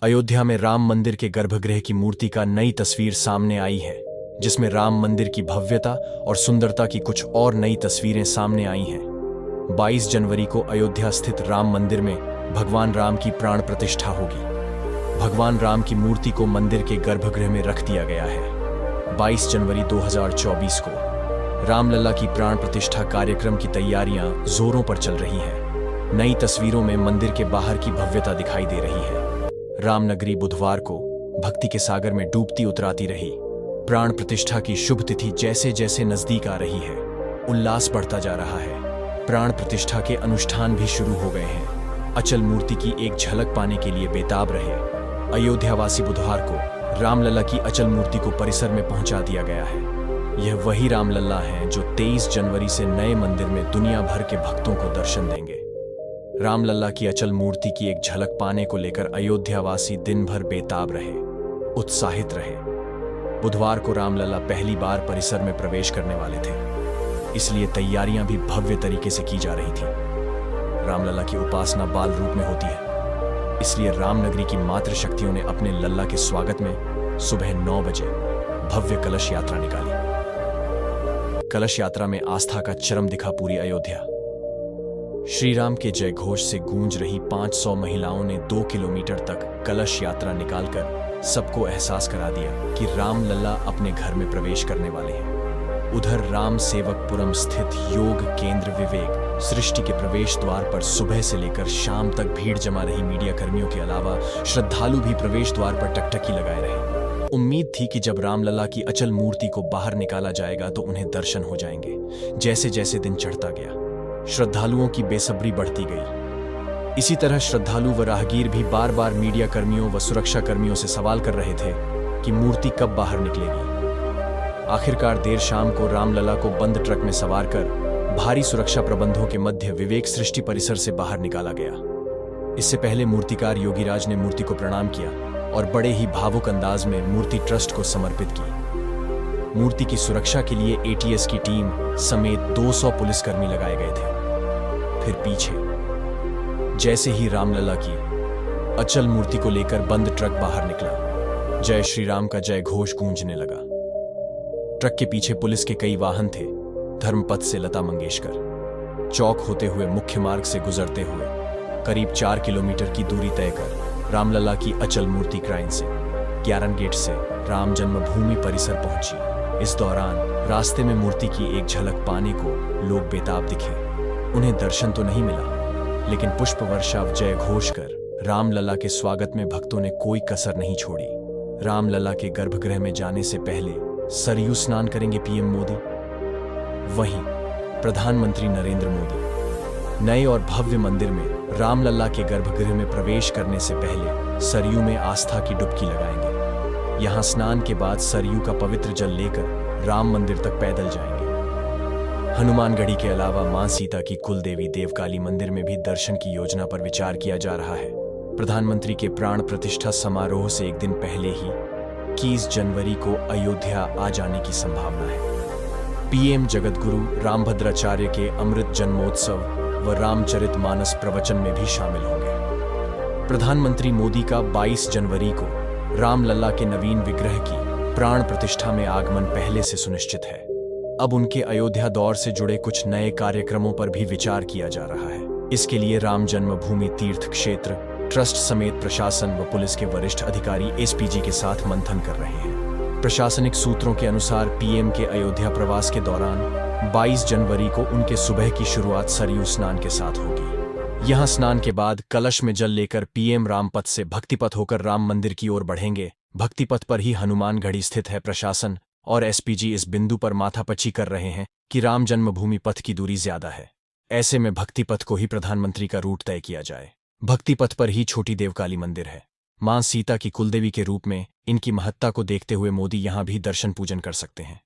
अयोध्या में राम मंदिर के गर्भगृह की मूर्ति का नई तस्वीर सामने आई है, जिसमें राम मंदिर की भव्यता और सुंदरता की कुछ और नई तस्वीरें सामने आई हैं। 22 जनवरी को अयोध्या स्थित राम मंदिर में भगवान राम की प्राण प्रतिष्ठा होगी। भगवान राम की मूर्ति को मंदिर के गर्भगृह में रख दिया गया है। 22 जनवरी 2024 को रामलला की प्राण प्रतिष्ठा कार्यक्रम की तैयारियां जोरों पर चल रही हैं। नई तस्वीरों में मंदिर के बाहर की भव्यता दिखाई दे रही है। रामनगरी बुधवार को भक्ति के सागर में डूबती उतराती रही। प्राण प्रतिष्ठा की शुभ तिथि जैसे जैसे नजदीक आ रही है, उल्लास बढ़ता जा रहा है। प्राण प्रतिष्ठा के अनुष्ठान भी शुरू हो गए हैं। अचल मूर्ति की एक झलक पाने के लिए बेताब रहे। अयोध्यावासी बुधवार को रामलला की अचल मूर्ति को परिसर में पहुंचा दिया गया है। यह वही रामलला हैं जो 23 जनवरी से नए मंदिर में दुनिया भर के भक्तों को दर्शन देंगे। रामलला की अचल मूर्ति की एक झलक पाने को लेकर अयोध्यावासी दिन भर बेताब रहे, उत्साहित रहे। बुधवार को रामलला पहली बार परिसर में प्रवेश करने वाले थे, इसलिए तैयारियां भी भव्य तरीके से की जा रही थी। रामलला की उपासना बाल रूप में होती है, इसलिए रामनगरी की मातृशक्तियों ने अपने लल्ला के स्वागत में सुबह 9 बजे भव्य कलश यात्रा निकाली। कलश यात्रा में आस्था का चरम दिखा पूरी अयोध्या। श्री राम के जय घोष से गूंज रही 500 महिलाओं ने 2 किलोमीटर तक कलश यात्रा निकालकर सबको एहसास करा दिया कि रामलला अपने घर में प्रवेश करने वाले हैं। उधर राम सेवकपुरम स्थित योग केंद्र विवेक सृष्टि के प्रवेश द्वार पर सुबह से लेकर शाम तक भीड़ जमा रही। मीडिया कर्मियों के अलावा श्रद्धालु भी प्रवेश द्वार पर टकटकी लगाए रहे। उम्मीद थी कि जब रामलला की अचल मूर्ति को बाहर निकाला जाएगा तो उन्हें दर्शन हो जाएंगे। जैसे जैसे दिन चढ़ता गया, श्रद्धालुओं की बेसब्री बढ़ती गई। इसी तरह श्रद्धालु व राहगीर भी बार बार मीडिया कर्मियों व सुरक्षा कर्मियों से सवाल कर रहे थे कि मूर्ति कब बाहर निकलेगी। आखिरकार देर शाम को रामलला को बंद ट्रक में सवार कर भारी सुरक्षा प्रबंधों के मध्य विवेक सृष्टि परिसर से बाहर निकाला गया। इससे पहले मूर्तिकार योगीराज ने मूर्ति को प्रणाम किया और बड़े ही भावुक अंदाज में मूर्ति ट्रस्ट को समर्पित की। मूर्ति की सुरक्षा के लिए एटीएस की टीम समेत 200 पुलिसकर्मी लगाए गए थे। फिर पीछे जैसे ही रामलला की अचल मूर्ति को लेकर बंद ट्रक बाहर निकला, जय श्री राम का जय घोष गूंजने लगा। ट्रक के पीछे पुलिस के कई वाहन थे। धर्मपथ से लता मंगेशकर चौक होते हुए मुख्य मार्ग से गुजरते हुए करीब 4 किलोमीटर की दूरी तय कर रामलला की अचल मूर्ति क्राइन से ग्यारन गेट से राम जन्मभूमि परिसर पहुंची। इस दौरान रास्ते में मूर्ति की एक झलक पाने को लोग बेताब दिखे। उन्हें दर्शन तो नहीं मिला, लेकिन पुष्प वर्षा जय घोष कर रामलला के स्वागत में भक्तों ने कोई कसर नहीं छोड़ी। रामलला के गर्भगृह में जाने से पहले सरयू स्नान करेंगे पीएम मोदी। वहीं प्रधानमंत्री नरेंद्र मोदी नए और भव्य मंदिर में रामलला के गर्भगृह में प्रवेश करने से पहले सरयू में आस्था की डुबकी लगाएंगे। यहां स्नान के बाद सरयू का पवित्र जल लेकर राम मंदिर तक पैदल जाएंगे। हनुमानगढ़ी के अलावा मां सीता की कुलदेवी देवकाली मंदिर में भी दर्शन की योजना पर विचार किया जा रहा है। प्रधानमंत्री के प्राण प्रतिष्ठा समारोह से एक दिन पहले ही 21 जनवरी को अयोध्या आ जाने की संभावना है। पीएम जगतगुरु रामभद्राचार्य के अमृत जन्मोत्सव व रामचरितमानस प्रवचन में भी शामिल होंगे। प्रधानमंत्री मोदी का 22 जनवरी को रामलला के नवीन विग्रह की प्राण प्रतिष्ठा में आगमन पहले से सुनिश्चित है। अब उनके अयोध्या दौर से जुड़े कुछ नए कार्यक्रमों पर भी विचार किया जा रहा है। इसके लिए राम जन्मभूमि तीर्थ क्षेत्र ट्रस्ट समेत प्रशासन व पुलिस के वरिष्ठ अधिकारी एसपीजी के साथ मंथन कर रहे हैं। प्रशासनिक सूत्रों के अनुसार पीएम के अयोध्या प्रवास के दौरान 22 जनवरी को उनके सुबह की शुरुआत सरयू स्नान के साथ होगी। यहां स्नान के बाद कलश में जल लेकर पीएम रामपथ से भक्तिपथ होकर राम मंदिर की ओर बढ़ेंगे। भक्तिपथ पर ही हनुमानगढ़ी स्थित है। प्रशासन और एसपीजी इस बिंदु पर माथापच्ची कर रहे हैं कि राम जन्मभूमि पथ की दूरी ज्यादा है। ऐसे में भक्तिपथ को ही प्रधानमंत्री का रूट तय किया जाए। भक्तिपथ पर ही छोटी देवकाली मंदिर है। मां सीता की कुलदेवी के रूप में इनकी महत्ता को देखते हुए मोदी यहां भी दर्शन पूजन कर सकते हैं।